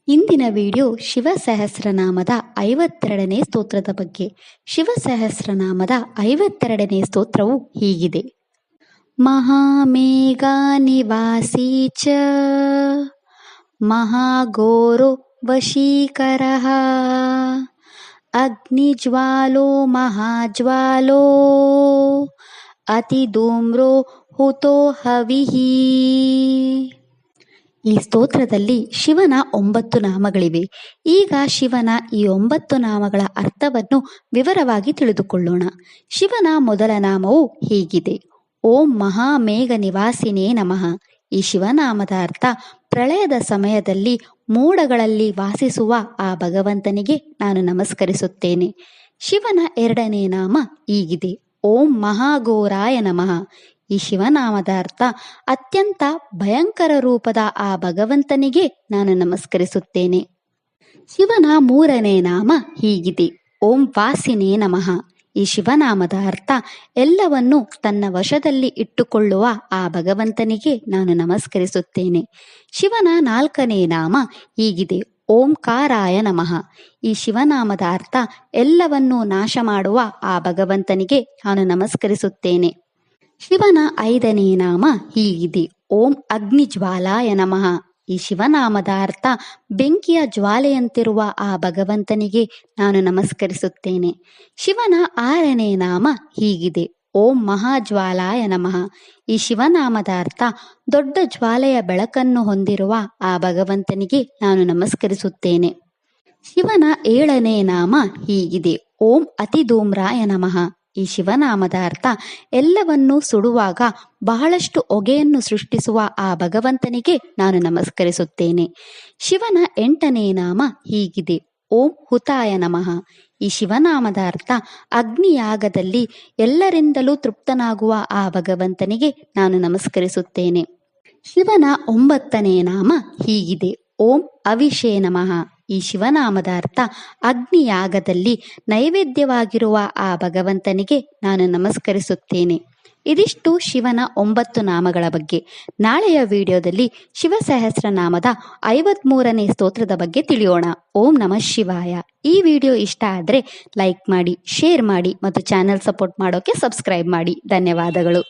ಇಂದಿನ ವಿಡಿಯೋ ಶಿವ ಸಹಸ್ರನಾಮದ 52ನೇ ಸ್ತೋತ್ರದ ಬಗ್ಗೆ. ಶಿವ ಸಹಸ್ರನಾಮದ 52ನೇ ಸ್ತೋತ್ರವು ಹೀಗಿದೆ. ಮಹಾಮೇಘ ನಿವಾಸಿ ಚ ಮಹಾಘೋರೋ ವಶೀಕರಃ ಅಗ್ನಿಜ್ವಾಲೋ ಮಹಾಜ್ವಾಲೋ ಅತಿಧೂಮ್ರೋ ಹುತೋ ಹವಿಃ. ಈ ಸ್ತೋತ್ರದಲ್ಲಿ ಶಿವನ 9 ನಾಮಗಳಿವೆ. ಈಗ ಶಿವನ ಈ 9 ನಾಮಗಳ ಅರ್ಥವನ್ನು ವಿವರವಾಗಿ ತಿಳಿದುಕೊಳ್ಳೋಣ. ಶಿವನ ಮೊದಲ ನಾಮವು ಹೀಗಿದೆ: ಓಂ ಮಹಾಮೇಘ ನಿವಾಸಿನೇ ನಮಃ. ಈ ಶಿವನಾಮದ ಅರ್ಥ ಪ್ರಳಯದ ಸಮಯದಲ್ಲಿ ಮೋಡಗಳಲ್ಲಿ ವಾಸಿಸುವ ಆ ಭಗವಂತನಿಗೆ ನಾನು ನಮಸ್ಕರಿಸುತ್ತೇನೆ. ಶಿವನ 2ನೇ ನಾಮ ಹೀಗಿದೆ: ಓಂ ಮಹಾಘೋರಾಯ ನಮಃ. ಈ ಶಿವನಾಮದ ಅರ್ಥ ಅತ್ಯಂತ ಭಯಂಕರ ರೂಪದ ಆ ಭಗವಂತನಿಗೆ ನಾನು ನಮಸ್ಕರಿಸುತ್ತೇನೆ. ಶಿವನ 3ನೇ ನಾಮ ಹೀಗಿದೆ: ಓಂ ವಾಸಿನೇ ನಮಃ. ಈ ಶಿವನಾಮದ ಅರ್ಥ ಎಲ್ಲವನ್ನು ತನ್ನ ವಶದಲ್ಲಿ ಇಟ್ಟುಕೊಳ್ಳುವ ಆ ಭಗವಂತನಿಗೆ ನಾನು ನಮಸ್ಕರಿಸುತ್ತೇನೆ. ಶಿವನ 4ನೇ ನಾಮ ಹೀಗಿದೆ: ಓಂಕಾರಾಯ ನಮಃ. ಈ ಶಿವನಾಮದ ಅರ್ಥ ಎಲ್ಲವನ್ನೂ ನಾಶ ಮಾಡುವ ಆ ಭಗವಂತನಿಗೆ ನಾನು ನಮಸ್ಕರಿಸುತ್ತೇನೆ. ಶಿವನ 5ನೇ ನಾಮ ಹೀಗಿದೆ: ಓಂ ಅಗ್ನಿಜ್ವಾಲಾಯ ನಮಃ. ಈ ಶಿವನಾಮದ ಅರ್ಥ ಬೆಂಕಿಯ ಜ್ವಾಲೆಯಂತಿರುವ ಆ ಭಗವಂತನಿಗೆ ನಾನು ನಮಸ್ಕರಿಸುತ್ತೇನೆ. ಶಿವನ 6ನೇ ನಾಮ ಹೀಗಿದೆ: ಓಂ ಮಹಾಜ್ವಾಲಾಯ ನಮಃ. ಈ ಶಿವನಾಮದ ಅರ್ಥ ದೊಡ್ಡ ಜ್ವಾಲೆಯ ಬೆಳಕನ್ನು ಹೊಂದಿರುವ ಆ ಭಗವಂತನಿಗೆ ನಾನು ನಮಸ್ಕರಿಸುತ್ತೇನೆ. ಶಿವನ 7ನೇ ನಾಮ ಹೀಗಿದೆ: ಓಂ ಅತಿಧೂಮ್ರಾಯ ನಮಃ. ಈ ಶಿವನಾಮದ ಅರ್ಥ ಎಲ್ಲವನ್ನೂ ಸುಡುವಾಗ ಬಹಳಷ್ಟು ಹೊಗೆಯನ್ನು ಸೃಷ್ಟಿಸುವ ಆ ಭಗವಂತನಿಗೆ ನಾನು ನಮಸ್ಕರಿಸುತ್ತೇನೆ. ಶಿವನ 8ನೇ ನಾಮ ಹೀಗಿದೆ: ಓಂ ಹುತಾಯ ನಮಃ. ಈ ಶಿವನಾಮದ ಅರ್ಥ ಅಗ್ನಿಯಾಗದಲ್ಲಿ ಎಲ್ಲರಿಂದಲೂ ತೃಪ್ತನಾಗುವ ಆ ಭಗವಂತನಿಗೆ ನಾನು ನಮಸ್ಕರಿಸುತ್ತೇನೆ. ಶಿವನ 9ನೇ ನಾಮ ಹೀಗಿದೆ: ಓಂ ಅವಿಷೇ ನಮಃ. ಈ ಶಿವನಾಮದ ಅರ್ಥ ಅಗ್ನಿಯಾಗದಲ್ಲಿ ನೈವೇದ್ಯವಾಗಿರುವ ಆ ಭಗವಂತನಿಗೆ ನಾನು ನಮಸ್ಕರಿಸುತ್ತೇನೆ. ಇದಿಷ್ಟು ಶಿವನ 9 ನಾಮಗಳ ಬಗ್ಗೆ. ನಾಳೆಯ ವಿಡಿಯೋದಲ್ಲಿ ಶಿವ ಸಹಸ್ರನಾಮದ 53ನೇ ಸ್ತೋತ್ರದ ಬಗ್ಗೆ ತಿಳಿಯೋಣ. ಓಂ ನಮಃ ಶಿವಾಯ. ಈ ವಿಡಿಯೋ ಇಷ್ಟ ಆದರೆ ಲೈಕ್ ಮಾಡಿ, ಶೇರ್ ಮಾಡಿ ಮತ್ತು ಚಾನೆಲ್ ಸಪೋರ್ಟ್ ಮಾಡೋಕೆ ಸಬ್ಸ್ಕ್ರೈಬ್ ಮಾಡಿ. ಧನ್ಯವಾದಗಳು.